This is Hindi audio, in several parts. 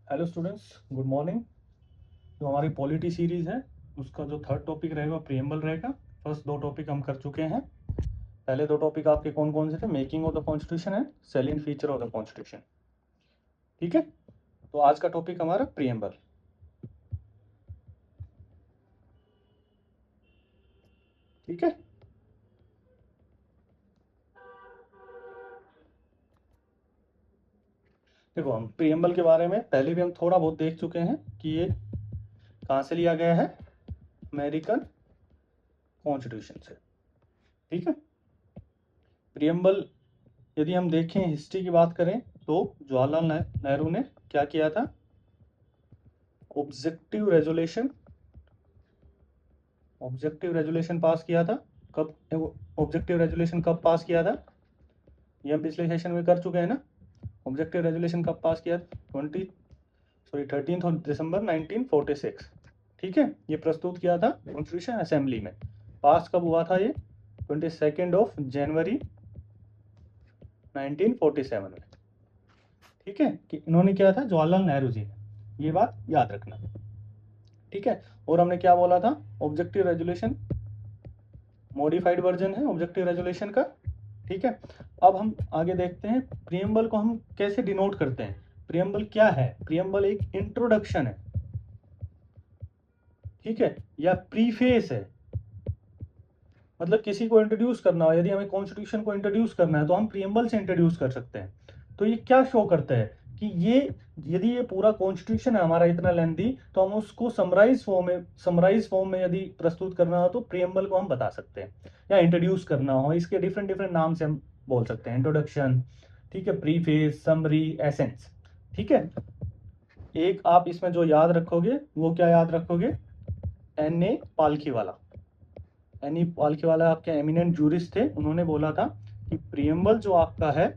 Hello students, good morning. जो हमारी पॉलिटी सीरीज़ है उसका जो थर्ड टॉपिक रहेगा प्रीएम्बल रहेगा। फर्स्ट दो टॉपिक हम कर चुके हैं। पहले दो टॉपिक आपके कौन कौन से थे? Making of the constitution and selling feature of the constitution. ठीक है, तो आज का टॉपिक हमारा प्रीएम्बल। ठीक है, देखो हम प्रीएम्बल के बारे में पहले भी हम थोड़ा बहुत देख चुके हैं कि ये कहाँ से लिया गया है, अमेरिकन कॉन्स्टिट्यूशन से। ठीक है, प्रीएम्बल यदि हम देखें, हिस्ट्री की बात करें तो जवाहरलाल नेहरू ने क्या किया था? ऑब्जेक्टिव रेजोल्यूशन पास किया था। कब ऑब्जेक्टिव रेजोल्यूशन कब पास किया था? ये हम पिछले सेशन में कर चुके हैं ना। ऑब्जेक्टिव रेजोल्यूशन कब पास किया? 13 दिसंबर 1946। ठीक है, ये प्रस्तुत किया था कॉन्स्टिट्यूशन असेंबली में। पास कब हुआ था ये? 22 जनवरी 1947 में। ठीक है, कि इन्होंने किया था, जवाहरलाल नेहरू जी ने। ये बात याद रखना। ठीक है, और हमने क्या बोला था? ऑब्जेक्टिव रेजोल्यूशन मॉडिफाइड वर्जन है ऑब्जेक्टिव रेजोल्यूशन का। ठीक है, अब हम आगे देखते हैं प्रीएम्बल को हम कैसे डिनोट करते हैं। प्रीएम्बल क्या है? प्रीएम्बल एक इंट्रोडक्शन है, ठीक है, या प्रीफेस है। मतलब किसी को इंट्रोड्यूस करना हो, यदि हमें कॉन्स्टिट्यूशन को इंट्रोड्यूस करना है तो हम प्रीएम्बल से इंट्रोड्यूस कर सकते हैं। तो ये क्या शो करता है कि ये, यदि ये पूरा कॉन्स्टिट्यूशन है हमारा इतना लेंथी, तो हम उसको समराइज फॉर्म में यदि प्रस्तुत करना हो तो प्रीएम्बल को हम बता सकते हैं। या इंट्रोड्यूस करना हो, इसके डिफरेंट डिफरेंट नाम से हम बोल सकते हैं। इंट्रोडक्शन, ठीक है, प्रीफेस, समरी, एसेंस। ठीक है, एक आप इसमें जो याद रखोगे वो क्या याद रखोगे? N.A. पालखीवाला। N.A. पालखीवाला आपके एमिनेंट जूरिस्ट थे। उन्होंने बोला था कि प्रीएम्बल जो आपका है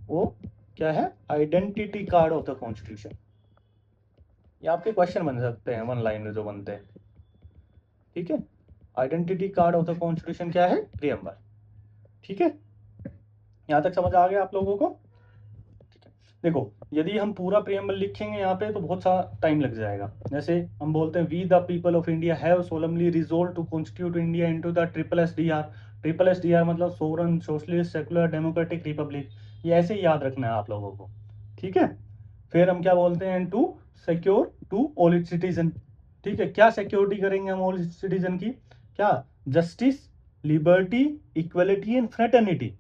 वो क्या है? Identity card of the constitution. ये आपके क्वेश्चन बन सकते हैं, वन लाइन जो बनते हैं। ठीक है, identity card of the constitution क्या है? प्रीएम्बल। ठीक है, यहाँ तक समझ आ गया आप लोगों को? ठीक है, देखो यदि हम पूरा प्रीएम्बल लिखेंगे यहाँ पे तो बहुत सा टाइम लग जाएगा। जैसे हम बोलते हैं, we the people of India have solemnly resolve to constitute India into the triple SDR। Triple SDR मतलब sovereign, socialist, secular, democratic republic. ये ऐसे ही याद रखना है आप लोगों को। ठीक है, फिर हम क्या बोलते हैं? To secure to all its citizen. ठीक है, क्या सिक्योरिटी करेंगे हम ऑल सिटीजन की? क्या? Justice, liberty, equality and fraternity.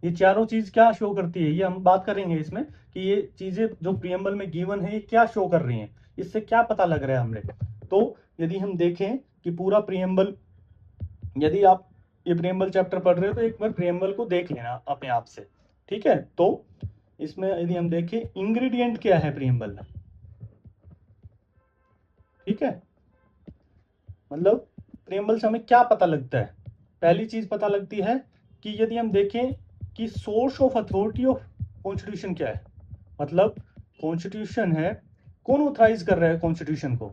ये चारों चीज क्या शो करती है, ये हम बात करेंगे इसमें कि ये चीजें जो प्रीएम्बल में गिवन है ये क्या शो कर रही हैं, इससे क्या पता लग रहा है हमने। तो यदि हम देखें कि पूरा प्रीएम्बल, यदि आप ये प्रीएम्बल चैप्टर पढ़ रहे हो तो एक बार प्रीएम्बल को देख लेना अपने आप से। ठीक है, तो इसमें यदि हम देखें इंग्रेडिएंट क्या है प्रीएम्बल में। ठीक है, मतलब प्रीएम्बल से हमें क्या पता लगता है? पहली चीज पता लगती है कि यदि हम देखें कि source of authority of constitution क्या है। मतलब कॉन्स्टिट्यूशन है, कौन ऑथराइज कर रहा है कॉन्स्टिट्यूशन को?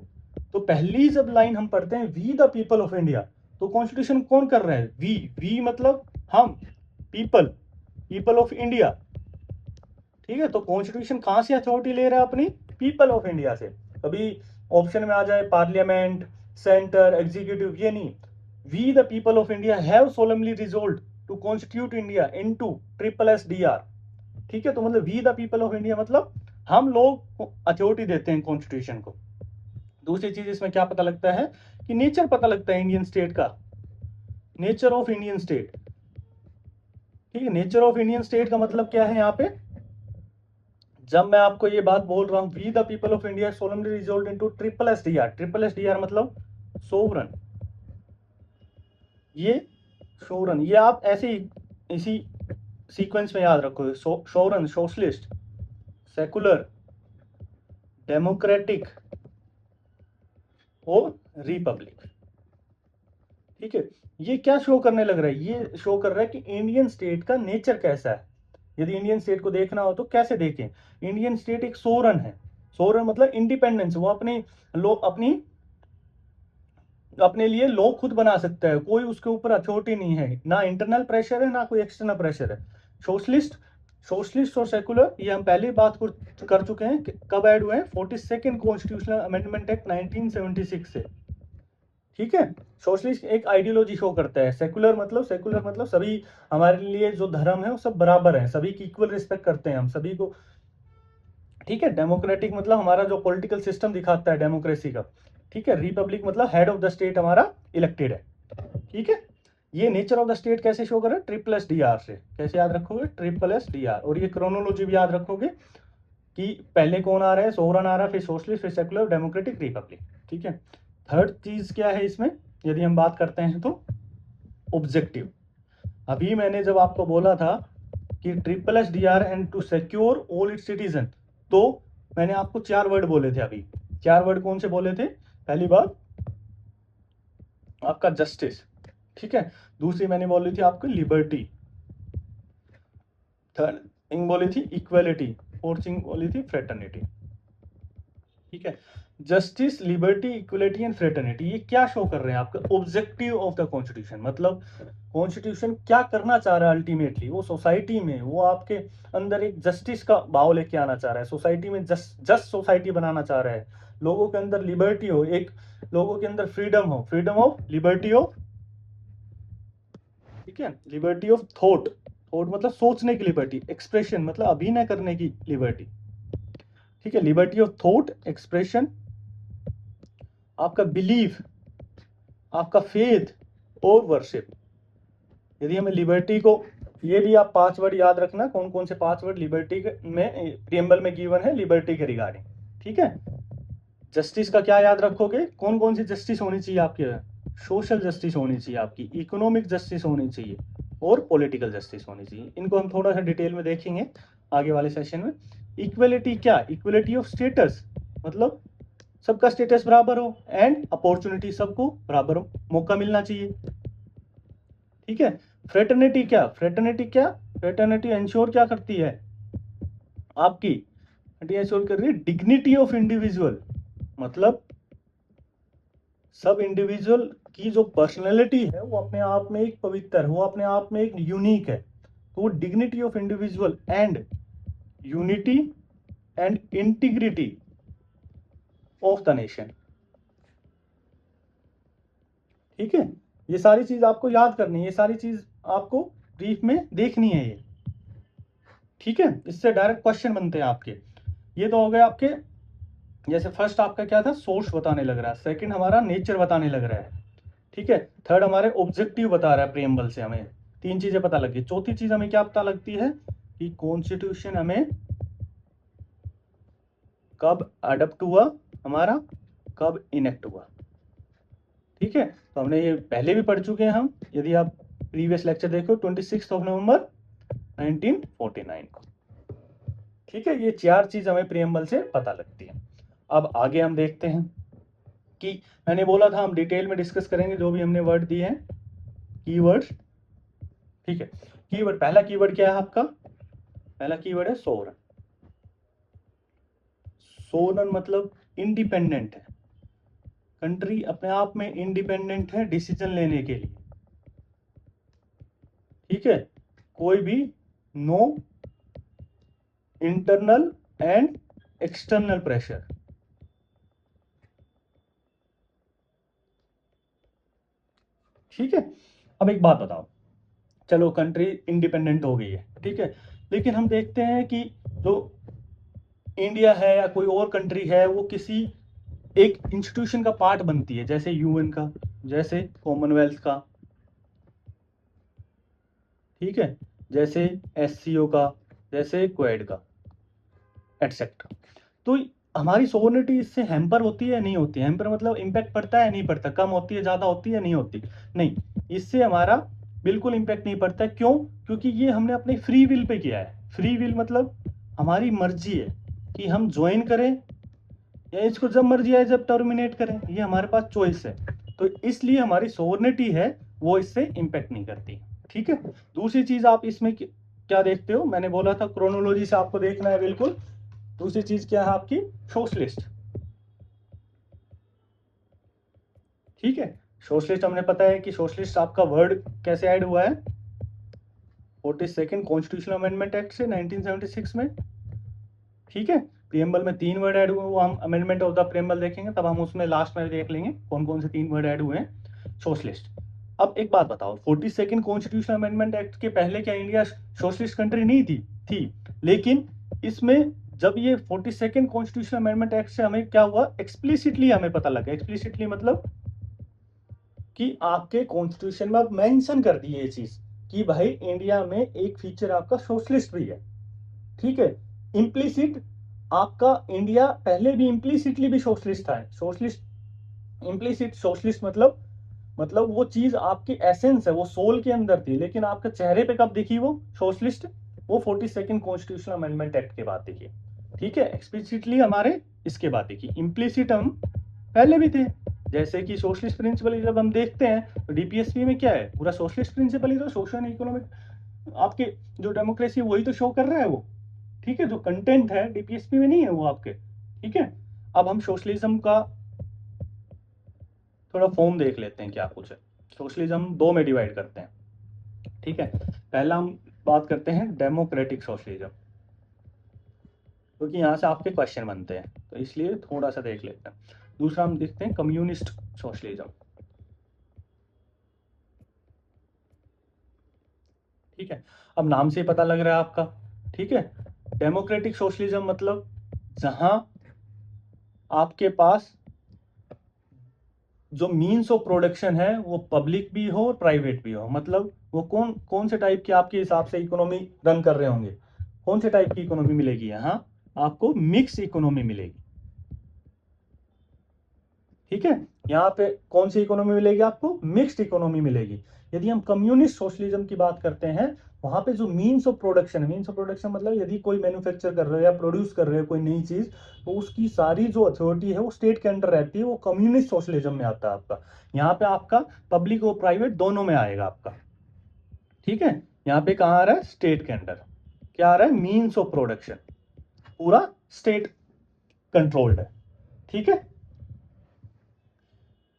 तो पहली जब लाइन हम पढ़ते हैं, we the people of India, तो कॉन्स्टिट्यूशन कौन कर रहा है? वी मतलब हम, पीपल, पीपल ऑफ इंडिया। ठीक है, तो कॉन्स्टिट्यूशन कहां से अथॉरिटी ले रहा है? अपनी पीपल ऑफ इंडिया से। कभी ऑप्शन में आ जाए पार्लियामेंट, सेंटर, एग्जीक्यूटिव, ये नहीं। We the people of India have solemnly resolve to constitute India into triple SDR। ठीक है, तो मतलब we the people of India मतलब हम लोग अथॉरिटी देते हैं कॉन्स्टिट्यूशन को। दूसरी चीज इसमें क्या पता लगता है कि नेचर पता लगता है इंडियन स्टेट का, नेचर ऑफ इंडियन स्टेट। ठीक है, नेचर ऑफ इंडियन स्टेट का मतलब क्या है? यहाँ पे जब मैं आपको ये बात बोल रहा हूं, we the people of India solemnly resolve into triple SDR। Triple SDR मतलब सोवरन, ये सोवरन, ये आप ऐसे ही इसी सीक्वेंस में याद रखो। सोवरन, सोशलिस्ट, सेकुलर, डेमोक्रेटिक और रिपब्लिक। ठीक है, ये क्या शो करने लग रहा है? ये शो कर रहा है कि इंडियन स्टेट का नेचर कैसा है। यदि इंडियन स्टेट को देखना हो तो कैसे देखें? इंडियन स्टेट एक सोवरन है। सोवरन मतलब इंडिपेंडेंस, वो अपने लोग अपने लिए लॉ खुद बना सकता है, कोई उसके ऊपर अथॉरिटी नहीं है, ना इंटरनल प्रेशर है ना कोई एक्सटर्नल प्रेशर है। सोशलिस्ट, सोशलिस्ट और सेकुलर ये हम पहले ही बात कर चुके हैं कि कब ऐड हुए हैं, 42nd कॉन्स्टिट्यूशनल अमेंडमेंट एक्ट 1976 से। ठीक है, सोशलिस्ट एक आइडियोलॉजी शो करता है, सेकुलर मतलब सभी, हमारे लिए जो धर्म है वो सब बराबर है, सभी की इक्वल रिस्पेक्ट करते हैं हम सभी को। ठीक है, डेमोक्रेटिक मतलब हमारा जो पॉलिटिकल सिस्टम दिखाता है डेमोक्रेसी का। ठीक है, रिपब्लिक मतलब हेड ऑफ द स्टेट हमारा इलेक्टेड है। ठीक है, ये नेचर ऑफ द स्टेट कैसे शो करें, ट्रिपल से। कैसे याद रखोगे, ट्रिपल और ये क्रोनोलॉजी भी याद रखोगे कि पहले कौन आ रहा है, सोवरन आ रहा है, फिर सोशलिस्ट, फिर सेकुलर, डेमोक्रेटिक, रिपब्लिक। ठीक है, थर्ड चीज क्या है इसमें, यदि हम बात करते हैं तो ऑब्जेक्टिव। अभी मैंने जब आपको बोला था कि triple and to secure all its citizen, तो मैंने आपको 4 वर्ड बोले थे। अभी 4 वर्ड कौन से बोले थे, पहली बात आपका जस्टिस। ठीक है, दूसरी मैंने बोली थी आपको लिबर्टी, थर्ड थिंग बोली थी इक्वलिटी, फोर्थ थिंग बोली थी फ्रेटर्निटी। ठीक है, justice, liberty, equality and fraternity, ये क्या शो कर रहे हैं आपका ऑब्जेक्टिव ऑफ द कॉन्स्टिट्यूशन। मतलब कॉन्स्टिट्यूशन क्या करना चाह रहा है अल्टीमेटली, वो सोसाइटी में, वो आपके अंदर एक जस्टिस का भाव लेके आना चाह रहा है, सोसाइटी में जस्ट सोसाइटी बनाना चाह रहा है, लोगों के अंदर लिबर्टी हो, एक लोगों के अंदर फ्रीडम हो, फ्रीडम ऑफ लिबर्टी ऑफ, ठीक है, लिबर्टी ऑफ थॉट, थॉट मतलब सोचने की लिबर्टी, एक्सप्रेशन मतलब अभिनय करने की लिबर्टी। ठीक है, लिबर्टी ऑफ थॉट, एक्सप्रेशन, आपका बिलीफ, आपका फेथ और वर्शिप। यदि हमें लिबर्टी को, ये भी आप 5 वर्ड याद रखना, कौन कौन से 5 वर्ड लिबर्टी में प्रीएम्बल में गिवन है लिबर्टी के रिगार्डिंग। ठीक है, जस्टिस का क्या याद रखोगे, कौन कौन सी जस्टिस होनी चाहिए आपके, सोशल जस्टिस होनी चाहिए आपकी, इकोनॉमिक जस्टिस होनी चाहिए और पॉलिटिकल जस्टिस होनी चाहिए। इनको हम थोड़ा सा डिटेल में देखेंगे आगे वाले सेशन में। इक्वलिटी क्या, इक्वलिटी ऑफ स्टेटस, मतलब सबका स्टेटस बराबर हो, एंड अपॉर्चुनिटी, सबको बराबर मौका मिलना चाहिए। ठीक है, फ्रेटर्निटी क्या, फ्रेटर्निटी इंश्योर क्या करती है आपकी, इंश्योर कर रही है डिग्निटी ऑफ इंडिविजुअल, मतलब सब इंडिविजुअल की जो पर्सनैलिटी है वो अपने आप में एक पवित्र, वो अपने आप में एक यूनिक है, तो वो dignity of individual and unity and integrity of the nation. ठीक है, ये सारी चीज आपको याद करनी है, ये सारी चीज आपको ब्रीफ में देखनी है ये। ठीक है, इससे डायरेक्ट क्वेश्चन बनते हैं आपके। ये तो हो गए आपके, जैसे फर्स्ट आपका क्या था, सोर्स बताने लग रहा है, सेकंड हमारा नेचर बताने लग रहा है। ठीक है, थर्ड हमारे ऑब्जेक्टिव बता रहा है प्रीएम्बल से, हमें 3 चीजें पता लग गई। चौथी चीज हमें क्या पता लगती है कि कॉन्स्टिट्यूशन हमें कब अडॉप्ट हुआ, हमारा कब इनेक्ट हुआ। ठीक है, तो हमने ये पहले भी पढ़ चुके हैं हम, यदि आप प्रीवियस लेक्चर देखो 26 नवंबर 1949 को। ठीक है, ये 4 चीज हमें प्रीएम्बल से पता लगती है। अब आगे हम देखते हैं कि मैंने बोला था हम डिटेल में डिस्कस करेंगे जो भी हमने वर्ड दिए हैं, कीवर्ड्स। ठीक है, कीवर्ड, पहला कीवर्ड क्या है आपका, पहला कीवर्ड है सोवरन। सोवरन मतलब इंडिपेंडेंट है, कंट्री अपने आप में इंडिपेंडेंट है डिसीजन लेने के लिए। ठीक है, कोई भी no internal and external pressure. ठीक है, अब एक बात बताओ, चलो कंट्री इंडिपेंडेंट हो गई है, ठीक है, लेकिन हम देखते हैं कि जो इंडिया है या कोई और कंट्री है वो किसी एक इंस्टीट्यूशन का पार्ट बनती है, जैसे यूएन का, जैसे कॉमनवेल्थ का, ठीक है, जैसे एससीओ का, जैसे क्वेड का, एटसेट्रा। तो हमारी सोवरेनिटी इससे हैम्पर होती है नहीं होती, हैम्पर मतलब इम्पैक्ट पड़ता है नहीं पड़ता, कम होती है, ज़्यादा होती है नहीं होती, नहीं, इससे हमारा बिल्कुल इम्पैक्ट नहीं पड़ता। क्यों, क्योंकि ये हमने अपनी फ्री विल पे किया है। फ्री विल मतलब हमारी मर्जी है कि हम ज्वाइन करें या इसको जब मर्जी आए जब टर्मिनेट करें, ये हमारे पास चॉइस है। तो इसलिए हमारी सोवरेनिटी है वो इससे इम्पैक्ट नहीं करती। ठीक है, दूसरी चीज आप इसमें क्या देखते हो, मैंने बोला था क्रोनोलॉजी से आपको देखना है बिल्कुल। दूसरी चीज क्या है आपकी, सोशलिस्ट। ठीक है, सोशलिस्ट हमने पता है कि सोशलिस्ट आपका वर्ड कैसे ऐड हुआ है, 42nd कॉन्स्टिट्यूशनल अमेंडमेंट एक्ट से 1976 में, ठीक है। प्रियम्बल में 3 वर्ड ऐड हुए, वो हम अमेंडमेंट ऑफ द प्रियम्बल देखेंगे, तब हम उसमें लास्ट में देख लेंगे कौन कौन से 3 वर्ड ऐड हुए हैं। सोशलिस्ट। अब एक बात बताओ, 42nd कॉन्स्टिट्यूशनल अमेंडमेंट एक्ट के पहले क्या इंडिया सोशलिस्ट कंट्री नहीं थी, लेकिन इसमें जब ये 42nd कॉन्स्टिट्यूशनल अमेंडमेंट एक्ट से हमें क्या हुआ, एक्सप्लिसिटली हमें पता लगा। एक्सप्लिसिटली मतलब कि आपके कॉन्स्टिट्यूशन में आप मेंशन कर दिए ये चीज कि भाई इंडिया में एक फीचर आपका सोशलिस्ट भी है, ठीक है। इम्प्लिसिट आपका इंडिया पहले भी इम्प्लिसिटली भी सोशलिस्ट था। सोशलिस्ट इम्प्लिसिट सोशलिस्ट मतलब वो चीज आपकी एसेंस है, वो सोल के अंदर थी, लेकिन आपके चेहरे पे कब दिखी वो सोशलिस्ट, वो 42nd कॉन्स्टिट्यूशनल अमेंडमेंट एक्ट के बाद दिखी, ठीक है। एक्सप्लिसिटली हमारे इसके बाद दिखी, इम्प्लिसिट हम पहले भी थे। जैसे कि सोशलिस्ट प्रिंसिपल जब हम देखते हैं तो डीपीएसपी में क्या है, पूरा सोशलिस्ट प्रिंसिपल ही तो सोशल इकोनॉमिक आपके जो डेमोक्रेसी वही तो शो कर रहा है वो, ठीक है। जो कंटेंट है डीपीएसपी में नहीं है वो आपके, ठीक है। अब हम सोशलिज्म का थोड़ा फॉर्म देख लेते हैं क्या कुछ है। सोशलिज्म 2 में डिवाइड करते हैं, ठीक है। पहला हम बात करते हैं डेमोक्रेटिक सोशलिज्म, क्योंकि यहाँ से आपके क्वेश्चन बनते हैं तो इसलिए थोड़ा सा देख लेते हैं। दूसरा हम देखते हैं कम्युनिस्ट सोशलिज्म, ठीक है। अब नाम से ही पता लग रहा है आपका, ठीक है। डेमोक्रेटिक सोशलिज्म मतलब जहां आपके पास जो मीन्स ऑफ प्रोडक्शन है वो पब्लिक भी हो और प्राइवेट भी हो। मतलब वो कौन कौन से टाइप की आपके हिसाब से इकोनॉमी रन कर रहे होंगे, कौन से टाइप की इकोनॉमी मिलेगी, यहाँ आपको मिक्स इकोनॉमी मिलेगी, ठीक है। यहाँ पे कौन सी इकोनॉमी मिलेगी आपको, मिक्स्ड इकोनॉमी मिलेगी। यदि हम कम्युनिस्ट सोशलिज्म की बात करते हैं, वहां पे जो मीन्स ऑफ प्रोडक्शन है, मीन्स ऑफ प्रोडक्शन मतलब यदि कोई मैन्युफैक्चर कर रहे हो या प्रोड्यूस कर रहे हो कोई नई चीज, तो उसकी सारी जो अथॉरिटी है वो स्टेट के अंडर रहती है, वो कम्युनिस्ट सोशलिज्म में आता है आपका। यहाँ पे आपका पब्लिक और प्राइवेट दोनों में आएगा आपका, ठीक है। यहाँ पे कहाँ आ रहा है, स्टेट के अंडर क्या आ रहा है, मीन्स ऑफ प्रोडक्शन पूरा स्टेट कंट्रोल्ड है, ठीक है।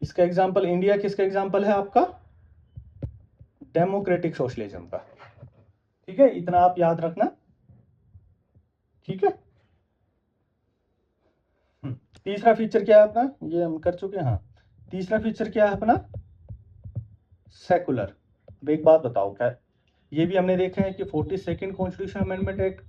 इसका एग्जाम्पल इंडिया किसका एग्जाम्पल है आपका, डेमोक्रेटिक सोशलिज्म का, ठीक है। इतना आप याद रखना, ठीक है। तीसरा फीचर क्या है अपना, ये हम कर चुके हैं, हाँ। तीसरा फीचर क्या है अपना, सेकुलर। अब एक बात बताओ, क्या ये भी हमने देखा है कि 42nd कॉन्स्टिट्यूशन अमेंडमेंट एक्ट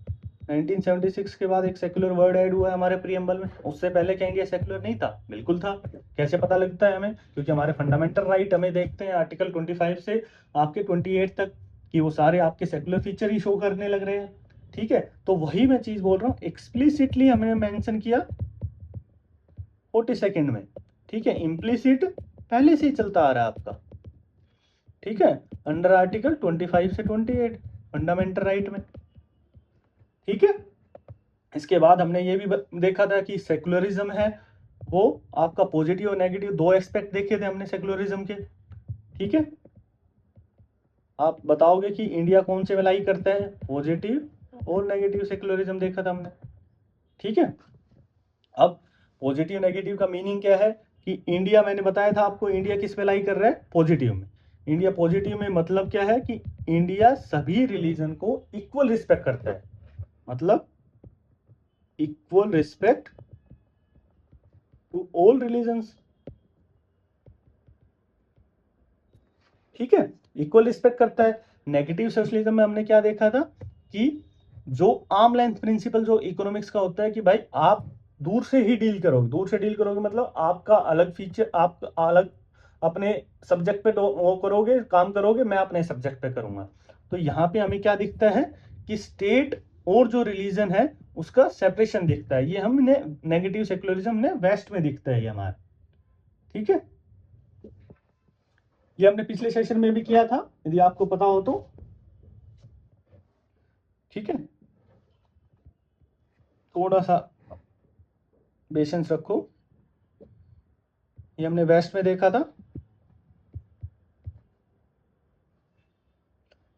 1976 के बाद एक सेकुलर वर्ड ऐड हुआ है हमारे प्रीएम्बल में। उससे पहले क्या इंडिया सेकुलर नहीं था, बिल्कुल था। कैसे पता लगता है हमें, क्योंकि हमारे फंडामेंटल राइट हमें देखते हैं आर्टिकल 25 से आपके 28 तक कि वो सारे आपके सेकुलर फीचर ही शो करने लग रहे हैं, ठीक है। तो वही मैं चीज बोल रहा हूँ, एक्सप्लिसिटली हमने मेंशन किया 42nd में, ठीक है। इम्प्लिसिट पहले से ही चलता आ रहा है आपका, ठीक है, अंडर आर्टिकल 25 से 28 फंडामेंटल राइट में, ठीक है। इसके बाद हमने ये भी देखा था कि सेकुलरिज्म है वो आपका पॉजिटिव और नेगेटिव दो एस्पेक्ट देखे थे हमने सेकुलरिज्म के, ठीक है। आप बताओगे कि इंडिया कौन से में लाई करता है, पॉजिटिव और नेगेटिव सेकुलरिज्म देखा था हमने, ठीक है। अब पॉजिटिव नेगेटिव का मीनिंग क्या है कि इंडिया, मैंने बताया था आपको, इंडिया किस पे लाई कर रहा है, पॉजिटिव में। इंडिया पॉजिटिव में मतलब क्या है कि इंडिया सभी रिलीजन को इक्वल रिस्पेक्ट करता है, मतलब equal respect to all religions, ठीक है, इक्वल रिस्पेक्ट करता है। नेगेटिव सोशलिज्म में हमने क्या देखा था कि जो आर्म लेंथ प्रिंसिपल जो इकोनॉमिक्स का होता है कि भाई आप दूर से ही डील करोगे, दूर से डील करोगे मतलब आपका अलग फीचर, आप अलग अपने सब्जेक्ट पे वो करोगे, काम करोगे, मैं अपने सब्जेक्ट पे करूंगा। तो यहाँ पे हमें क्या दिखता है कि स्टेट और जो रिलीजन है उसका सेपरेशन दिखता है। ये हमने नेगेटिव सेकुलरिज्म ने वेस्ट में दिखता है ये हमारा, ठीक है। ये हमने पिछले सेशन में भी किया था, यदि आपको पता हो तो, ठीक है। थोड़ा सा पेशेंस रखो, ये हमने वेस्ट में देखा था,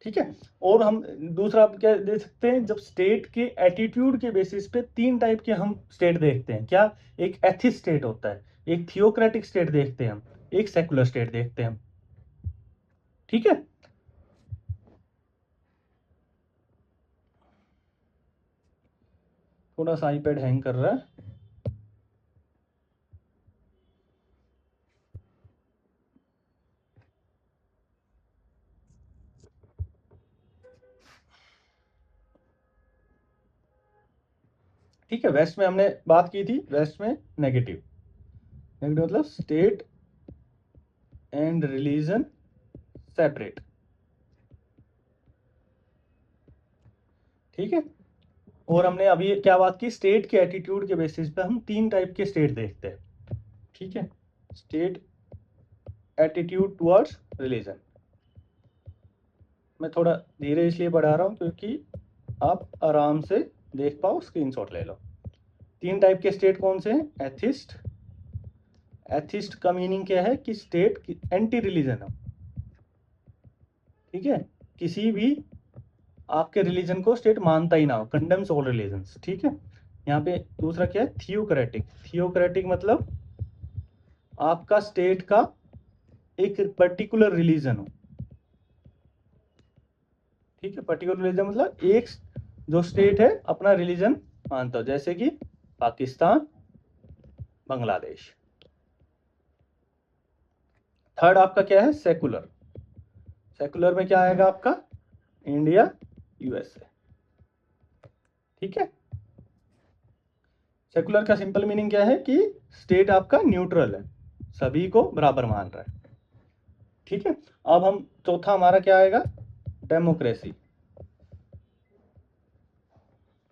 ठीक है। और हम दूसरा आप क्या देख सकते हैं, जब स्टेट के एटीट्यूड के बेसिस पे 3 टाइप के हम स्टेट देखते हैं, क्या, एक एथिस्ट स्टेट होता है, एक थियोक्रेटिक स्टेट देखते हैं हम, एक सेकुलर स्टेट देखते हैं हम, ठीक है। थोड़ा सा आईपैड हैंग कर रहा है। ठीक है, वेस्ट में हमने बात की थी, वेस्ट में नेगेटिव मतलब स्टेट एंड रिलीजन सेपरेट। ठीक है, और हमने अभी क्या बात की, स्टेट के एटीट्यूड के बेसिस पे हम 3 टाइप के स्टेट देखते हैं। ठीक है, स्टेट एटीट्यूड टुवर्ड्स रिलीजन। मैं थोड़ा धीरे इसलिए बढ़ा रहा हूँ क्योंकि आप आराम से देख पाओ, स्क्रीनशॉट ले लो। 3 टाइप के स्टेट कौन से हैं? एथिस्ट। एथिस्ट का मीनिंग क्या है कि स्टेट एंटी रिलीजन हो। ठीक है, किसी भी आपके रिलीजन को स्टेट मानता ही ना हो, कंडेम्स ऑल रिलीजन्स। ठीक है, यहाँ पे दूसरा क्या है? थियोक्रेटिक। थियोक्रेटिक मतलब आपका स्टेट का एक पर्टिकुलर रिलीजन हो। ठीक है, पर्टिकुलर रिलीजन मतलब एक जो स्टेट है अपना रिलीजन मानता हो, जैसे कि पाकिस्तान, बांग्लादेश। थर्ड आपका क्या है? सेकुलर। सेकुलर में क्या आएगा आपका? India, USA. ठीक है, सेकुलर का सिंपल मीनिंग क्या है कि स्टेट आपका न्यूट्रल है, सभी को बराबर मान रहा है। ठीक है, अब हम चौथा हमारा क्या आएगा? डेमोक्रेसी।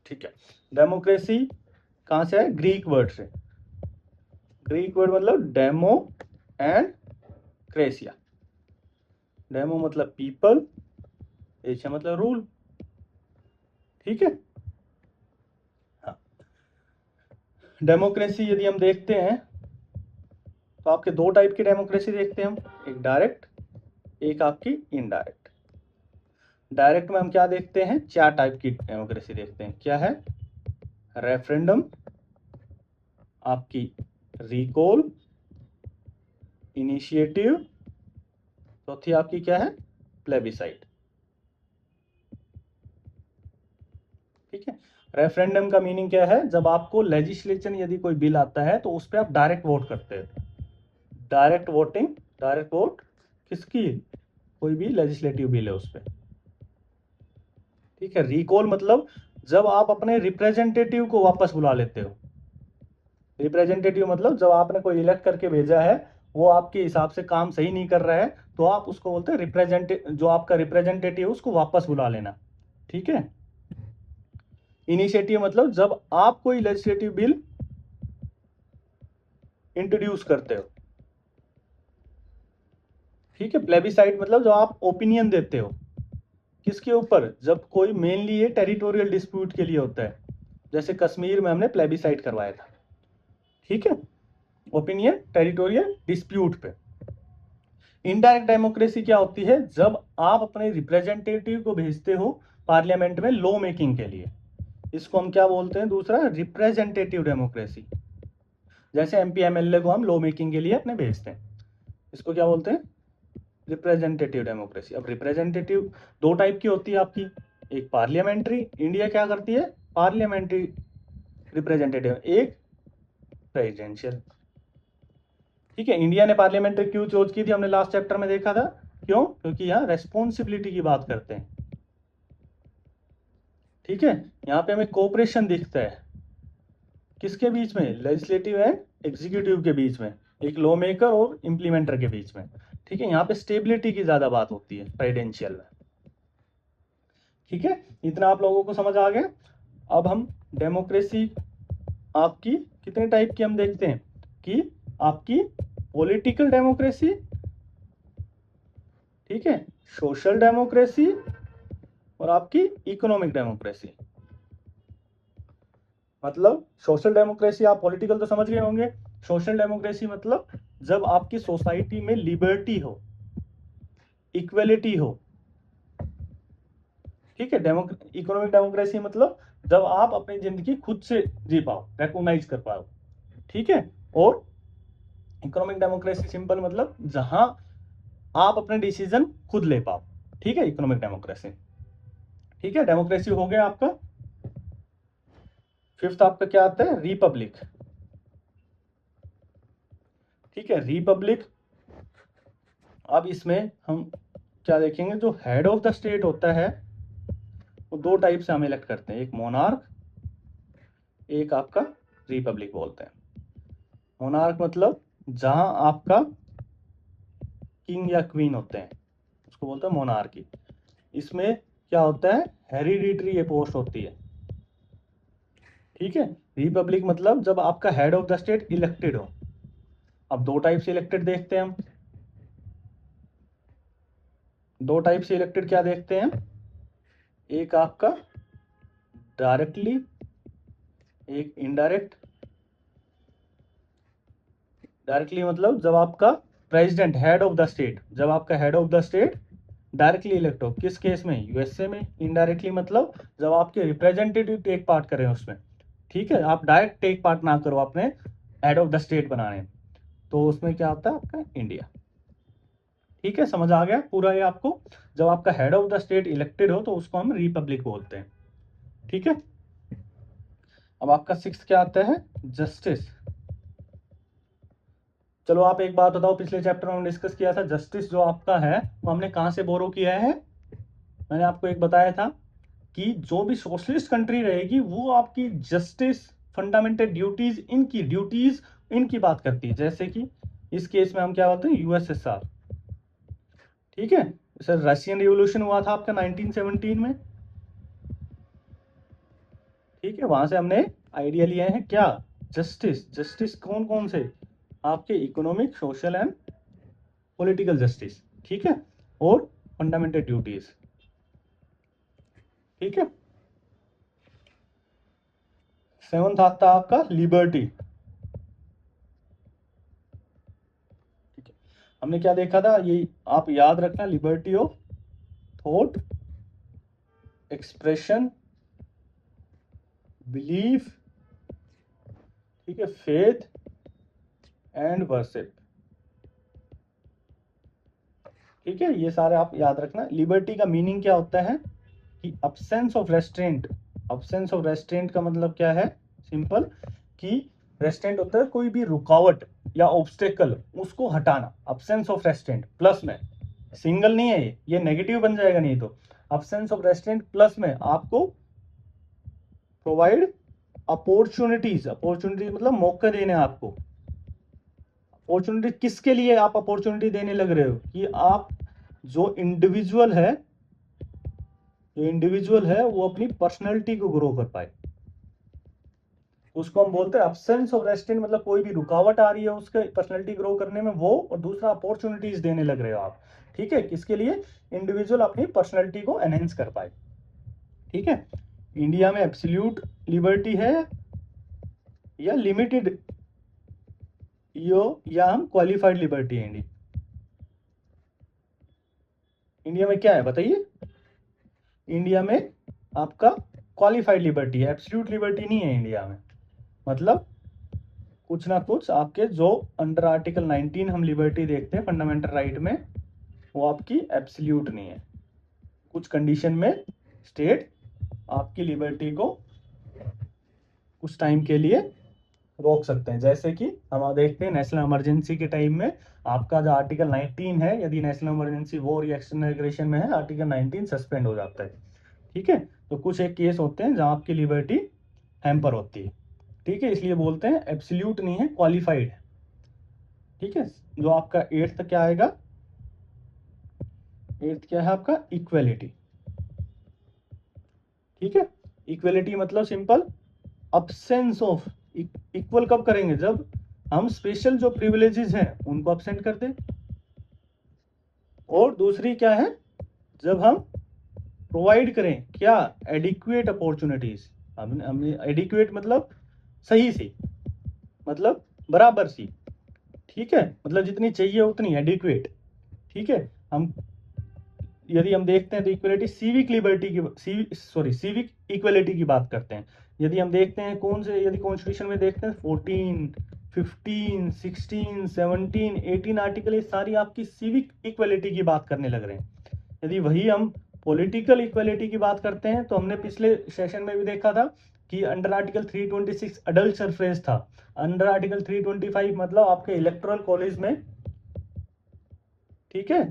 ठीक है, डेमोक्रेसी कहां से है? ग्रीक वर्ड से। ग्रीक वर्ड मतलब डेमो एंड क्रेसिया। डेमो मतलब पीपल, क्रेसिया मतलब रूल। ठीक है, हाँ। डेमोक्रेसी यदि हम देखते हैं तो आपके 2 टाइप की डेमोक्रेसी देखते हैं हम, एक डायरेक्ट, एक आपकी इनडायरेक्ट। डायरेक्ट में हम क्या देखते हैं? 4 टाइप की डेमोक्रेसी देखते हैं। क्या है? रेफरेंडम, आपकी रिकॉल, इनिशिएटिव, चौथी आपकी क्या है? प्लेबिसाइड। ठीक है, रेफरेंडम का मीनिंग क्या है? जब आपको लेजिस्लेशन यदि कोई बिल आता है तो उस पर आप डायरेक्ट वोट करते हैं। डायरेक्ट वोटिंग, डायरेक्ट वोट किसकी? कोई भी लेजिस्लेटिव बिल है उस पर। ठीक है, रिकॉल मतलब जब आप अपने रिप्रेजेंटेटिव को वापस बुला लेते हो। रिप्रेजेंटेटिव मतलब जब आपने कोई इलेक्ट करके भेजा है, वो आपके हिसाब से काम सही नहीं कर रहा है, तो आप उसको बोलते हैं रिप्रेजेंटेटिव, जो आपका रिप्रेजेंटेटिव है उसको वापस बुला लेना। ठीक है, इनिशिएटिव मतलब जब आप कोई लेजिस्लेटिव बिल इंट्रोड्यूस करते हो। ठीक है, प्लेबिसाइड मतलब जो आप ओपिनियन देते हो किसके ऊपर? जब कोई मेनली ये टेरिटोरियल डिस्प्यूट के लिए होता है, जैसे कश्मीर में हमने प्लेबिसाइड करवाया था। ठीक है, ओपिनियन टेरिटोरियल डिस्प्यूट पे। इनडायरेक्ट डेमोक्रेसी क्या होती है? जब आप अपने रिप्रेजेंटेटिव को भेजते हो पार्लियामेंट में लॉ मेकिंग के लिए, इसको हम क्या बोलते हैं? दूसरा रिप्रेजेंटेटिव डेमोक्रेसी। जैसे एमपी एमएलए को हम लॉ मेकिंग के लिए अपने भेजते हैं, इसको क्या बोलते हैं? Representative democracy. अब रिप्रेजेंटेटिव 2 टाइप की होती है आपकी, एक पार्लियामेंट्री, इंडिया क्या करती है? पार्लियामेंट्री रिप्रेजेंटेटिव, एक प्रेसिडेंशियल। ठीक है, इंडिया ने पार्लियामेंट्री क्यों चूज की थी? हमने लास्ट चैप्टर में देखा था। क्यों? क्योंकि यहाँ रेस्पॉन्सिबिलिटी की बात करते हैं। ठीक है, यहाँ पे हमें कोऑपरेशन दिखता है किसके बीच में? लेजिस्लेटिव एंड एग्जीक्यूटिव के बीच में, एक लॉ मेकर और इम्प्लीमेंटर के बीच में। ठीक है, यहाँ पे स्टेबिलिटी की ज्यादा बात होती है प्रेसिडेंशियल में। ठीक है, इतना आप लोगों को समझ आ गया। अब हम डेमोक्रेसी आपकी कितने टाइप की हम देखते हैं कि आपकी पॉलिटिकल डेमोक्रेसी, ठीक है, सोशल डेमोक्रेसी और आपकी इकोनॉमिक डेमोक्रेसी। मतलब सोशल डेमोक्रेसी, आप पॉलिटिकल तो समझ गए होंगे। सोशल डेमोक्रेसी मतलब जब आपकी सोसाइटी में लिबर्टी हो, इक्वलिटी हो। ठीक है, इकोनॉमिक डेमोक्रेसी मतलब जब आप अपनी जिंदगी खुद से जी पाओ, रिकॉग्नाइज कर पाओ। ठीक है, और इकोनॉमिक डेमोक्रेसी सिंपल मतलब जहां आप अपने डिसीजन खुद ले पाओ। ठीक है, इकोनॉमिक डेमोक्रेसी। ठीक है, डेमोक्रेसी हो गया आपका। फिफ्थ आपका क्या आता है, रिपब्लिक। ठीक है, रिपब्लिक। अब इसमें हम क्या देखेंगे, जो हेड ऑफ द स्टेट होता है वो दो टाइप से हम इलेक्ट करते हैं, एक मोनार्क, एक आपका रिपब्लिक बोलते हैं। मोनार्क मतलब जहां आपका किंग या क्वीन होते हैं उसको बोलते हैं मोनार्की। इसमें क्या होता है, हेरिडिटरी ये पोस्ट होती है। ठीक है, रिपब्लिक मतलब जब आपका head of the state elected हो। अब दो टाइप से इलेक्टेड देखते हैं हम, दो टाइप से इलेक्टेड क्या देखते हैं, एक आपका डायरेक्टली, एक इनडायरेक्ट। डायरेक्टली मतलब जब आपका president head of the state, जब आपका head of the state directly elect हो, किस केस में, यूएसए में। इनडायरेक्टली मतलब जब आपके रिप्रेजेंटेटिव टेक पार्ट करें उसमें। ठीक है, आप डायरेक्ट टेक पार्ट ना करो अपने हेड ऑफ द स्टेट बनाने, तो उसमें क्या होता है आपका इंडिया। ठीक है, समझ आ गया पूरा ये आपको। जब आपका head of the state elected हो तो उसको हम रिपब्लिक बोलते हैं। ठीक है, अब आपका सिक्स्थ क्या आता है, जस्टिस। चलो आप एक बात बताओ, पिछले चैप्टर में हमने डिस्कस किया था जस्टिस जो आपका है वो हमने कहां से बोरो किया है। मैंने आपको एक बताया था कि जो भी सोशलिस्ट कंट्री रहेगी वो आपकी जस्टिस, फंडामेंटल ड्यूटीज इनकी बात करती है। जैसे कि इस केस में हम क्या बोलते हैं, यूएसएसआर। ठीक है, सर रशियन रिवॉल्यूशन हुआ था आपका 1917 में। ठीक है, वहां से हमने आइडिया लिया है क्या, जस्टिस। जस्टिस कौन कौन से, आपके economic, social and political justice. ठीक है, और फंडामेंटल ड्यूटीज। ठीक है, सेवंथ आता आपका लिबर्टी। ठीक है, हमने क्या देखा था, ये आप याद रखना, liberty of thought, expression, belief, ठीक है, फेथ एंड वर्शिप। ठीक है, ये सारे आप याद रखना। लिबर्टी का मीनिंग क्या होता है कि absence of restaurant. Absence of restaurant का मतलब क्या है, सिंपल, कि रेस्ट्रेंट होता है कोई भी रुकावट या ऑब्स्टेकल, उसको हटाना। अब्सेंस ऑफ रेस्ट्रेंट प्लस में, सिंगल नहीं है ये नेगेटिव बन जाएगा नहीं तो। अब्सेंस ऑफ रेस्ट्रेंट प्लस में आपको प्रोवाइड अपॉर्चुनिटीज। अपॉर्चुनिटी मतलब मौके देने आपको। अपॉर्चुनिटी किसके लिए आप अपॉर्चुनिटी देने लग रहे हो, कि आप जो इंडिविजुअल है, वो अपनी पर्सनैलिटी को ग्रो कर पाए, उसको हम बोलते हैं अब्सेंस ऑफ रेस्ट्रेंट। मतलब कोई भी रुकावट आ रही है उसके पर्सनैलिटी ग्रो करने में वो, और दूसरा अपॉर्चुनिटीज देने लग रहे हो आप। ठीक है, किसके लिए, इंडिविजुअल अपनी पर्सनैलिटी को एनहेंस कर पाए। ठीक है, इंडिया में एब्सोल्यूट लिबर्टी है या लिमिटेड, या हम क्वालिफाइड लिबर्टी है। इंडिया में क्या है बताइए, इंडिया में आपका क्वालिफाइड लिबर्टी है, एब्सोल्यूट लिबर्टी नहीं है इंडिया में। मतलब कुछ ना कुछ आपके जो अंडर आर्टिकल 19 हम लिबर्टी देखते हैं फंडामेंटल राइट में, वो आपकी एब्सोल्यूट नहीं है। कुछ कंडीशन में स्टेट आपकी लिबर्टी को कुछ टाइम के लिए रोक सकते हैं। जैसे कि हम देखते हैं नेशनल इमरजेंसी के टाइम में आपका जो आर्टिकल 19 है, यदि नेशनल इमरजेंसी वॉर या एक्सटर्नल एग्रेशन में है, आर्टिकल 19 सस्पेंड हो जाता है। ठीक है, तो कुछ एक केस होते हैं जहां आपकी लिबर्टी हैम्पर होती है। ठीक है, इसलिए बोलते हैं एब्सोल्यूट नहीं है, क्वालिफाइड है। ठीक है, जो आपका एट्थ क्या आएगा, एट्थ क्या है आपका, इक्वेलिटी। ठीक है, इक्वेलिटी मतलब सिंपल अब्सेंस ऑफ, इक्वल कब करेंगे, जब हम स्पेशल जो प्रिविलेजेस हैं उनको अब्सेंट कर दें, और दूसरी क्या है, जब हम प्रोवाइड करें क्या, एडिक्वेट अपॉर्चुनिटीज। हमने एडिक्वेट मतलब सही सी, मतलब बराबर सी। ठीक है, मतलब जितनी चाहिए उतनी एडिक्वेट। ठीक है, हम यदि हम देखते हैं तो इक्वलिटी सिविक लिबर्टी की, सिविक इक्वलिटी की बात करते हैं। यदि हम देखते हैं कौन से, यदि कॉन्स्टिट्यूशन में देखते हैं 14, 15, 16, 17, 18 आर्टिकल, ये सारी आपकी सिविक इक्वलिटी की बात करने लग रहे हैं। यदि वही हम पॉलिटिकल इक्वलिटी की बात करते हैं तो हमने पिछले सेशन में भी देखा था कि अंडर आर्टिकल 326 अडल्ट सरफेस था, अंडर आर्टिकल 325 मतलब आपके इलेक्टोरल कॉलेज में, ठीक है,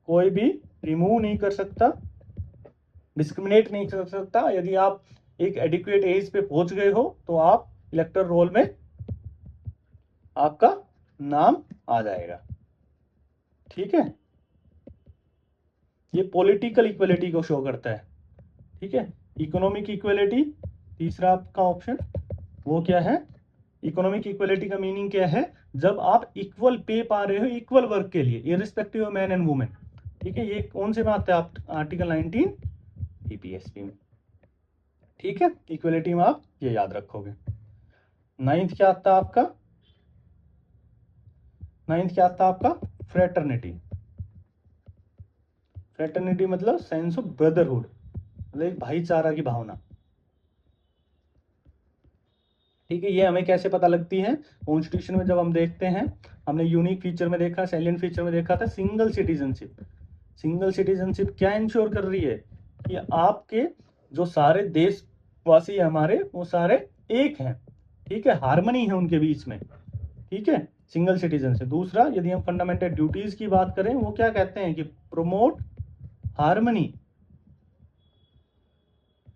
कोई भी रिमूव नहीं कर सकता, डिस्क्रिमिनेट नहीं कर सकता। यदि आप एक एडिक्वेट एज पे पहुंच गए हो तो आप इलेक्टोरल रोल में आपका नाम आ जाएगा, ठीक है। ये पॉलिटिकल इक्वलिटी को शो करता है, ठीक है। इकोनॉमिक इक्वलिटी तीसरा आपका ऑप्शन, वो क्या है, इकोनॉमिक इक्वलिटी का मीनिंग क्या है, जब आप इक्वल पे पा रहे हो इक्वल वर्क के लिए irrespective of man and women, ठीक है। ये कौन से में आता है, आप आर्टिकल 19 बीपीएसपी में, ठीक है। इक्वलिटी में आप ये याद रखोगे। नाइन्थ क्या आता है आपका, नाइन्थ क्या आता है आपका, फ्रेटर्निटी। फ्रेटर्निटी मतलब सेंस ऑफ ब्रदरहुड, मतलब एक भाईचारा की भावना, ठीक है। ये हमें कैसे पता लगती है, कॉन्स्टिट्यूशन में जब हम देखते हैं, हमने यूनिक फीचर में देखा, सैलिएंट फीचर में देखा था सिंगल सिटीजनशिप। सिंगल सिटीजनशिप क्या इंश्योर कर रही है कि आपके जो सारे देशवासी हमारे वो सारे एक हैं, ठीक है, हार्मनी है उनके बीच में, ठीक है, सिंगल सिटीजन से। दूसरा, यदि हम फंडामेंटल ड्यूटीज की बात करें, वो क्या कहते हैं कि प्रोमोट हार्मनी,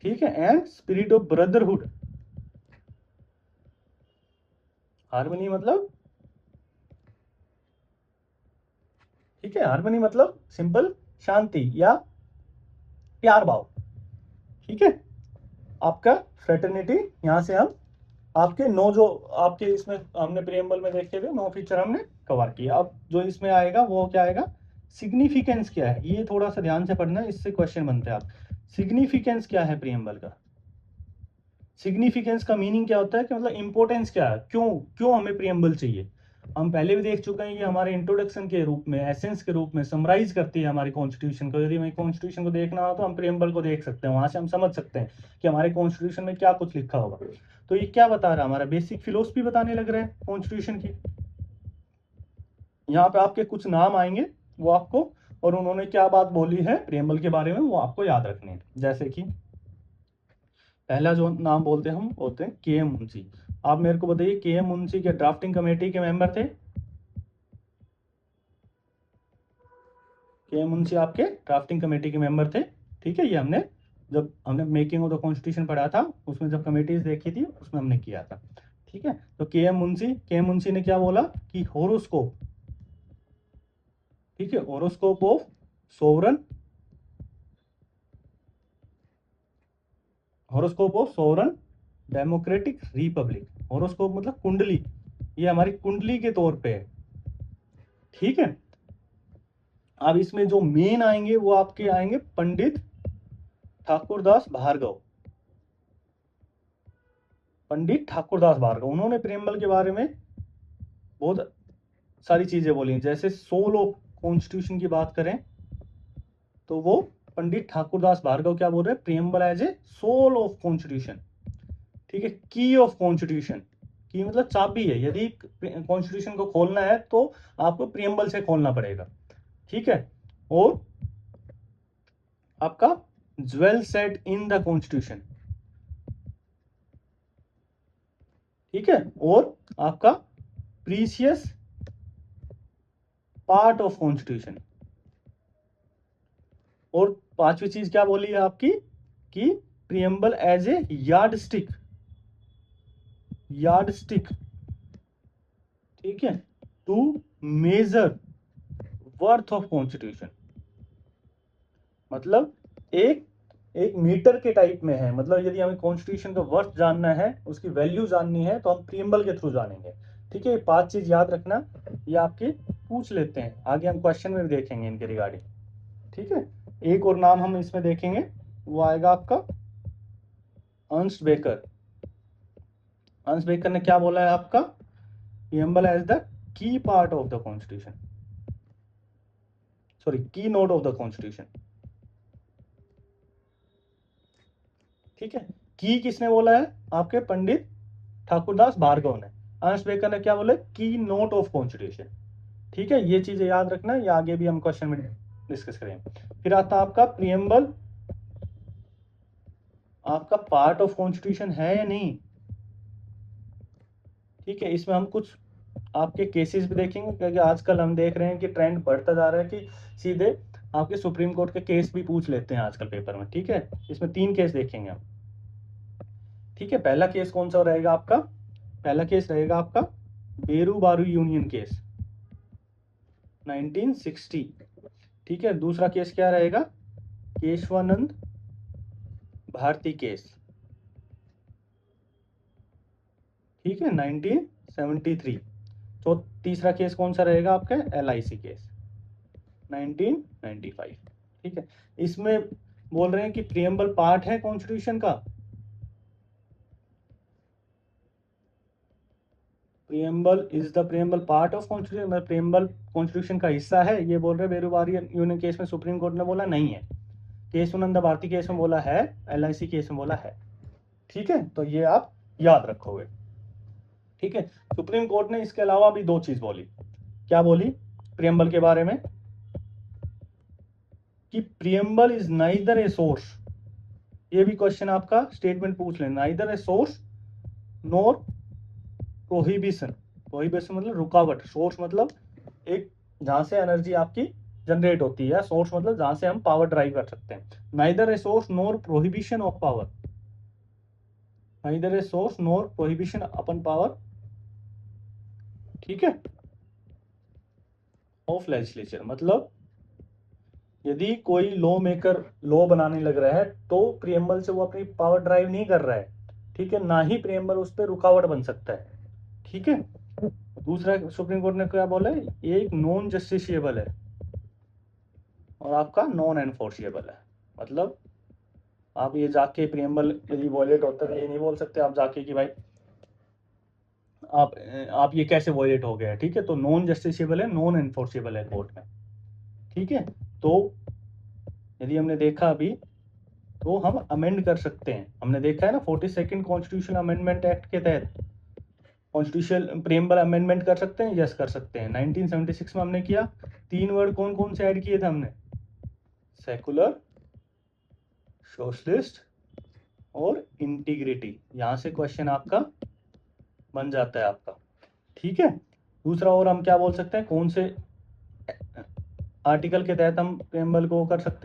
ठीक है, and spirit of brotherhood. Harmony मतलब, ठीक है, हार्मनी मतलब सिंपल शांति या प्यार भाव, ठीक है। आपका फ्रेटर्निटी, यहां से हम आपके नौ जो आपके इसमें हमने प्रीएम्बल में देखे थे 9 फीचर हमने कवर किया। अब जो इसमें आएगा वो क्या आएगा, सिग्निफिकेंस क्या है, ये थोड़ा सा ध्यान से पढ़ना, इससे क्वेश्चन बनते हैं। आप सिग्निफिकेंस क्या है प्रीएम्बल का, सिग्निफिकेंस का मीनिंग क्या होता है कि मतलब इंपॉर्टेंस क्या है, क्यों क्यों हमें प्रीएम्बल चाहिए। हम पहले भी देख चुके हैं, ये हमारे इंट्रोडक्शन के रूप में, एसेंस के रूप में समराइज करती है हमारी कॉन्स्टिट्यूशन को। यदि हमें कॉन्स्टिट्यूशन को देखना हो तो हम प्रीएम्बल को देख सकते हैं, वहां से हम समझ सकते हैं कि हमारे कॉन्स्टिट्यूशन में क्या कुछ लिखा होगा। तो ये क्या बता रहा है, हमारा बेसिक फिलोसफी बताने लग रहा है कॉन्स्टिट्यूशन की। यहाँ पे आपके कुछ नाम आएंगे वो आपको, और उन्होंने क्या बात बोली है प्रीएम्बल के बारे में वो आपको याद रखने हैं। जैसे कि पहला जो नाम बोलते हैं हम बोलते हैं के.एम. मुंशी। आप मेरे को बताइए, के.एम. मुंशी के ड्राफ्टिंग कमेटी के मेंबर थे, के.एम. मुंशी आपके ड्राफ्टिंग कमेटी के मेंबर थे, ठीक है। ये हमने जब हमने मेकिंग ऑफ द कॉन्स्टिट्यूशन पढ़ा था उसमें जब कमेटीज देखी थी उसमें हमने किया था, ठीक है। तो के.एम. मुंशी ने क्या बोला कि होरोस्कोप, ठीक है, horoscope of sovereign, horoscope of sovereign democratic Republic. Horoscope मतलब कुंडली, ये हमारी कुंडली के तौर पे है, ठीक है। अब इसमें जो मेन आएंगे वो आपके आएंगे पंडित ठाकुरदास भार्गव, पंडित ठाकुरदास भार्गव। उन्होंने प्रीएम्बल के बारे में बहुत सारी चीजें बोली, जैसे सोल ऑफ कॉन्स्टिट्यूशन की बात करें तो वो पंडित ठाकुरदास भार्गव क्या बोल रहे हैं, preamble as a soul of constitution, ठीक है। की ऑफ कॉन्स्टिट्यूशन, की मतलब चाबी है, यदि कॉन्स्टिट्यूशन को खोलना है तो आपको प्रीएम्बल से खोलना पड़ेगा, ठीक है। और आपका jewel set in the constitution, ठीक है। और आपका प्रीसियस पार्ट ऑफ कॉन्स्टिट्यूशन। और पांचवी चीज क्या बोली है आपकी कि preamble as a yardstick, yardstick, ठीक है, to measure worth of constitution. मतलब एक एक मीटर के टाइप में है, मतलब यदि हमें कॉन्स्टिट्यूशन का वर्थ जानना है, उसकी वैल्यू जाननी है तो हम प्रीएम्बल के थ्रू जानेंगे, ठीक है। 5 चीज याद रखना, ये आपके पूछ लेते हैं, आगे हम क्वेश्चन में भी देखेंगे इनके रिगार्डिंग, ठीक है। एक और नाम हम इसमें देखेंगे, वो आएगा आपका अर्नस्ट बेकर। अर्नस्ट बेकर ने क्या बोला है आपका, preamble as the key part of the constitution, sorry keynote of the constitution, ठीक है। की किसने बोला है, आपके पंडित ठाकुरदास भार्गव ने। अर्नस्ट बेकर ने क्या बोला, की नोट ऑफ कॉन्स्टिट्यूशन, ठीक है। ये चीजें याद रखना, ये आगे भी हम क्वेश्चन में डिस्कस करेंगे। फिर आता है आपका प्रीएम्बल आपका पार्ट ऑफ कॉन्स्टिट्यूशन है या नहीं। ठीक है, इसमें हम कुछ आपके केसेस भी देखेंगे, क्योंकि आजकल हम देख रहे हैं कि ट्रेंड बढ़ता जा रहा है कि सीधे आपके सुप्रीम कोर्ट के केस भी पूछ लेते हैं आजकल पेपर में। ठीक है, इसमें 3 केस देखेंगे हम। ठीक है, पहला केस कौन सा रहेगा आपका, पहला केस रहेगा आपका बेरू बारू यूनियन केस 1960। ठीक है, दूसरा केस क्या रहेगा, केशवानंद भारती केस। ठीक है, 1973। तो तीसरा केस कौन सा रहेगा आपका, LIC केस 1995। ठीक है, इसमें बोल रहे हैं कि प्रियम्बल पार्ट है कॉन्स्टिट्यूशन का, preamble is the preamble part of constitution, मतलब प्रियम्बल कॉन्स्टिट्यूशन का हिस्सा है, ये बोल रहे बेरूबारी यूनियन केस में सुप्रीम कोर्ट ने बोला नहीं है, केशवानंद भारती केस में बोला है, LIC केस में बोला है। ठीक है, तो ये आप याद रखोगे। ठीक है, सुप्रीम कोर्ट ने इसके अलावा भी 2 चीज बोली। क्या बोली प्रियम्बल के बारे में, कि preamble is neither a source, ये भी क्वेश्चन आपका स्टेटमेंट पूछ लेना, neither a source NOR prohibition. Prohibition मतलब रुकावट, सोर्स मतलब एक जहां से एनर्जी आपकी जनरेट होती है, सोर्स मतलब जहां से हम पावर ड्राइव कर सकते हैं। Neither a source NOR prohibition of power, neither a source NOR prohibition upon power. ठीक है, ऑफ लेजिस्लेचर मतलब यदि कोई लॉ मेकर लॉ बनाने लग रहा है तो प्रियम्बल से वो अपनी पावर ड्राइव नहीं कर रहा है। ठीक है, ना ही प्रियम्बल उस पर रुकावट बन सकता है। ठीक है, दूसरा सुप्रीम कोर्ट ने क्या बोला है, ये एक नॉन जस्टिसिएबल है और आपका नॉन एनफोर्सिएबल है। मतलब आप ये जाके प्रियम्बल यदि वॉयलेट होता है, ये नहीं बोल सकते आप जाके कि भाई आप ये कैसे वॉयलेट हो गया। ठीक है, तो नॉन जस्टिसिएबल है, नॉन एनफोर्सिएबल है कोर्ट में। ठीक है, तो यदि हमने देखा अभी तो हम अमेंड कर सकते हैं, हमने देखा है ना 42nd कॉन्स्टिट्यूशन अमेंडमेंट एक्ट के तहत कॉन्स्टिट्यूशन प्रियम्बल अमेंडमेंट कर सकते हैं, यस कर सकते हैं। 1976 में हमने किया, 3 वर्ड कौन कौन से ऐड किए थे हमने, सेकुलर, सोशलिस्ट और इंटीग्रिटी। यहां से क्वेश्चन आपका बन जाता है आपका। ठीक है, दूसरा और हम क्या बोल सकते हैं, कौन से आर्टिकल के तहत हम प्रियम्बल को कर सकते हैं।